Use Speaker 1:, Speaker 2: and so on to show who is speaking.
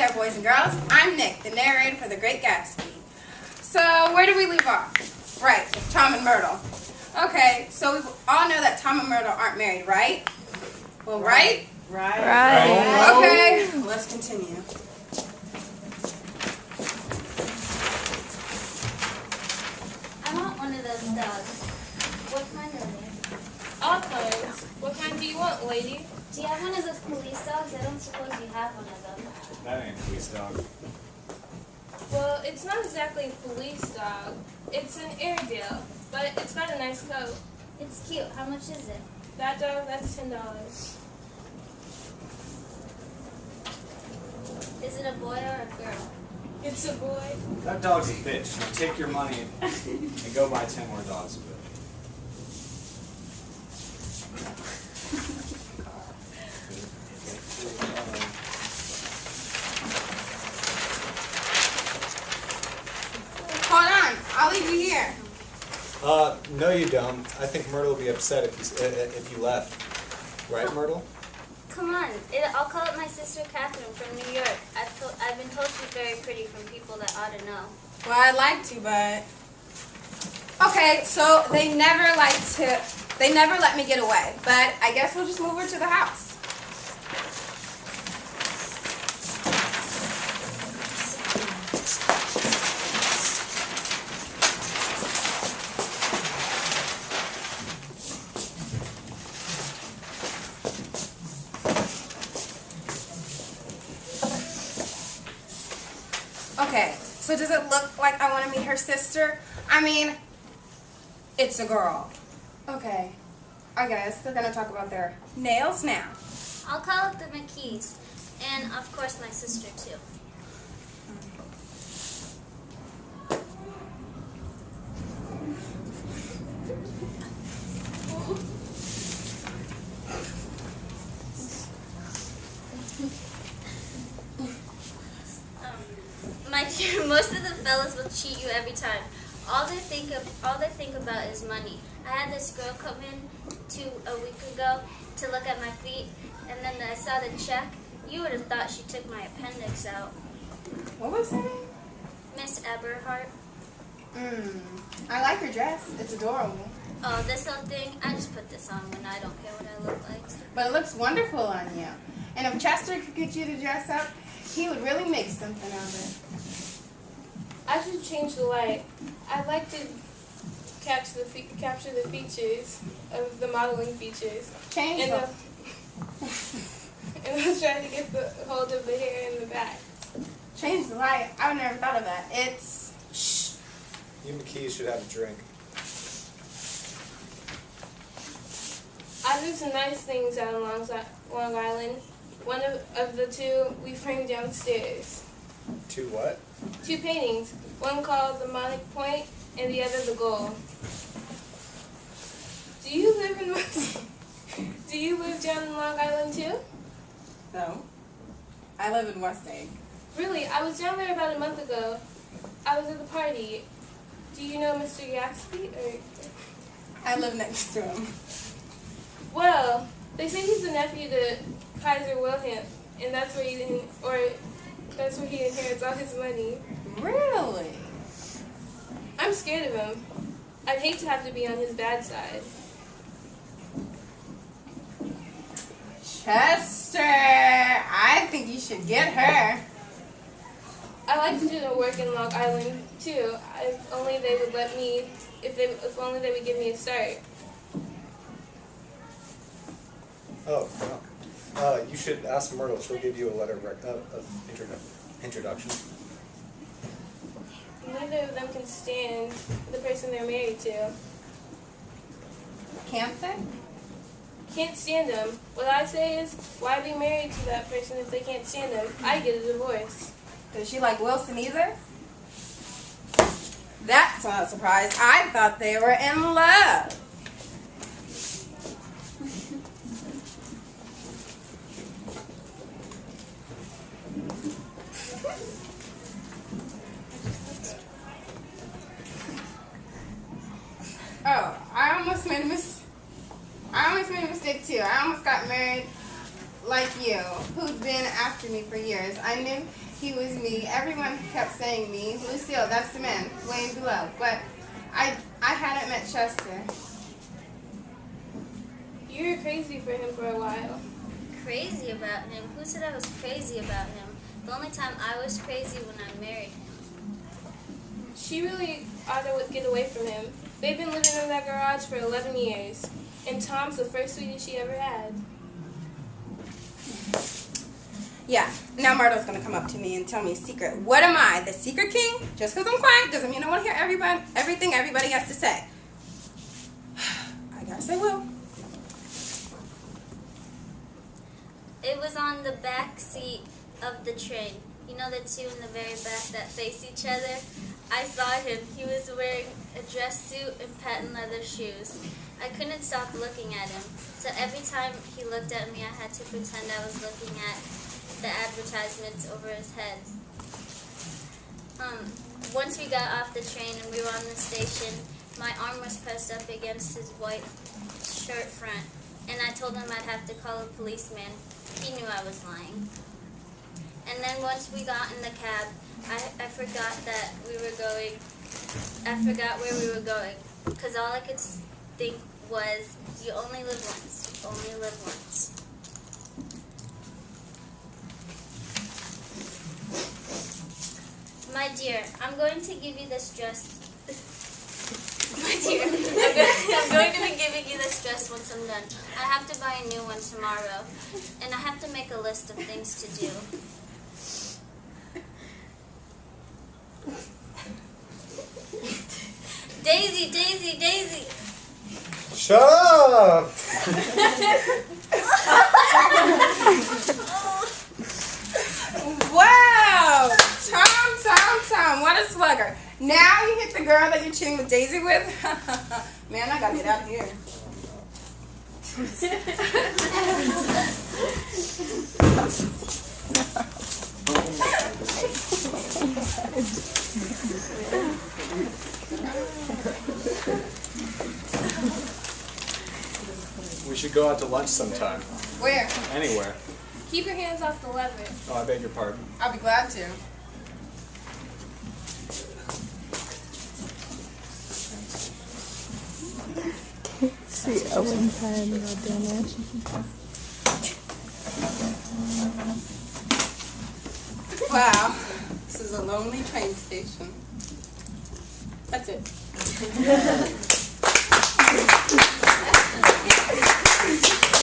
Speaker 1: there, boys and girls. I'm Nick, the narrator for The Great Gatsby. So, where did we leave off? Right, with Tom and Myrtle. Okay, so we all know that Tom and Myrtle aren't married, right? Well, right?
Speaker 2: Right.
Speaker 1: Okay, let's continue.
Speaker 3: I want one of those dogs. What kind are they?
Speaker 2: All kinds. What kind do you want, lady?
Speaker 3: Do you have one of those police dogs? I don't suppose you have one of them.
Speaker 4: That ain't a police dog.
Speaker 2: Well, it's not exactly a police dog. It's an Airedale, but it's got a nice coat.
Speaker 3: It's cute. How much is it?
Speaker 2: That dog, that's $10.
Speaker 3: Is it a boy or a girl?
Speaker 2: It's a boy.
Speaker 4: That dog's a bitch. Now take your money and go buy 10 more dogs of it.
Speaker 1: Hold on, I'll leave you here.
Speaker 5: No you don't. I think Myrtle will be upset if you left. Right, Myrtle?
Speaker 3: Come on. I'll call it my sister Catherine from New York. I've been told she's very pretty from people that ought to know.
Speaker 1: Well, I'd like to, but... Okay, so they never let me get away, but I guess we'll just move her to the house. Okay, so does it look like I want to meet her sister? I mean, it's a girl. Okay, I guess they're going to talk about their nails now.
Speaker 3: I'll call it the McKees. And, of course, my sister, too. My dear, most of the fellas will cheat you every time. All they think about is money. I had this girl come in a week ago to look at my feet, and then I saw the check. You would have thought she took my appendix out.
Speaker 1: What was her name?
Speaker 3: Miss Eberhardt.
Speaker 1: I like her dress. It's adorable.
Speaker 3: Oh, this old thing? I just put this on when I don't care what I look like.
Speaker 1: But it looks wonderful on you. And if Chester could get you to dress up, he would really make something of it.
Speaker 2: I should change the light. I'd like to capture the features of the modeling features.
Speaker 1: Change
Speaker 2: And
Speaker 1: them.
Speaker 2: and I'll try to get the hold of the hair in the back.
Speaker 1: Change the light. I've never thought of that. It's... Shh.
Speaker 5: You McKee should have a drink.
Speaker 2: I do some nice things out on Long Island. One of the two we framed downstairs.
Speaker 5: Two what?
Speaker 2: Two paintings, one called The Monic Point and the other The Goal. Do you live down in Long Island too?
Speaker 1: No. I live in West Egg.
Speaker 2: Really? I was down there about a month ago. I was at the party. Do you know Mr. Gatsby?
Speaker 1: I live next to him.
Speaker 2: Well, they say he's the nephew to Kaiser Wilhelm, and that's where he inherits all his money.
Speaker 1: Really?
Speaker 2: I'm scared of him. I'd hate to have to be on his bad side.
Speaker 1: Chester, I think you should get her.
Speaker 2: I like to do the work in Long Island too. If only they would let me. If only they would give me a start.
Speaker 5: Oh, no. You should ask Myrtle. She'll give you a letter of introduction.
Speaker 2: Neither of them can stand the person they're married to.
Speaker 1: Can't they?
Speaker 2: Can't stand them. What I say is, why be married to that person if they can't stand them? I get a divorce.
Speaker 1: Does she like Wilson either? That's not a surprise. I thought they were in love. Oh, I almost made a mistake too. I almost got married like you, who'd been after me for years. I knew he was me. Everyone kept saying me. Lucille, that's the man, way below. But I hadn't met Chester.
Speaker 2: You were crazy for him for a while.
Speaker 3: Crazy about him? Who said I was crazy about him? The only time I was crazy when I married him.
Speaker 2: She really ought to get away from him. They've been living in that garage for 11 years. And Tom's the first sweetie she ever had.
Speaker 1: Yeah, now Myrtle's going to come up to me and tell me a secret. What am I, the secret king? Just because I'm quiet doesn't mean I want to hear everything everybody has to say. I guess I will.
Speaker 3: It was on the back seat of the train. You know the two in the very back that face each other? I saw him. He was wearing a dress suit and patent leather shoes. I couldn't stop looking at him. So every time he looked at me, I had to pretend I was looking at the advertisements over his head. Once we got off the train and we were on the station, my arm was pressed up against his white shirt front, and I told him I'd have to call a policeman. He knew I was lying. And then once we got in the cab, I forgot that we were going, I forgot where we were going, because all I could think was, you only live once, you only live once. My dear, I'm going to give you this dress. My dear, I'm going to be giving you this dress once I'm done. I have to buy a new one tomorrow, and I have to make a list of things to do. Daisy, Daisy, Daisy.
Speaker 5: Shut up!
Speaker 1: Wow! Tom, what a slugger. Now you hit the girl that you're cheating with Daisy with? Man, I gotta get out of here.
Speaker 4: We should go out to lunch sometime.
Speaker 1: Where?
Speaker 4: Anywhere.
Speaker 2: Keep your hands off the leather.
Speaker 4: Oh, I beg your pardon.
Speaker 1: I'll be glad to.
Speaker 6: See Owen's head while doing it.
Speaker 1: Wow. This is a lonely train station. That's it.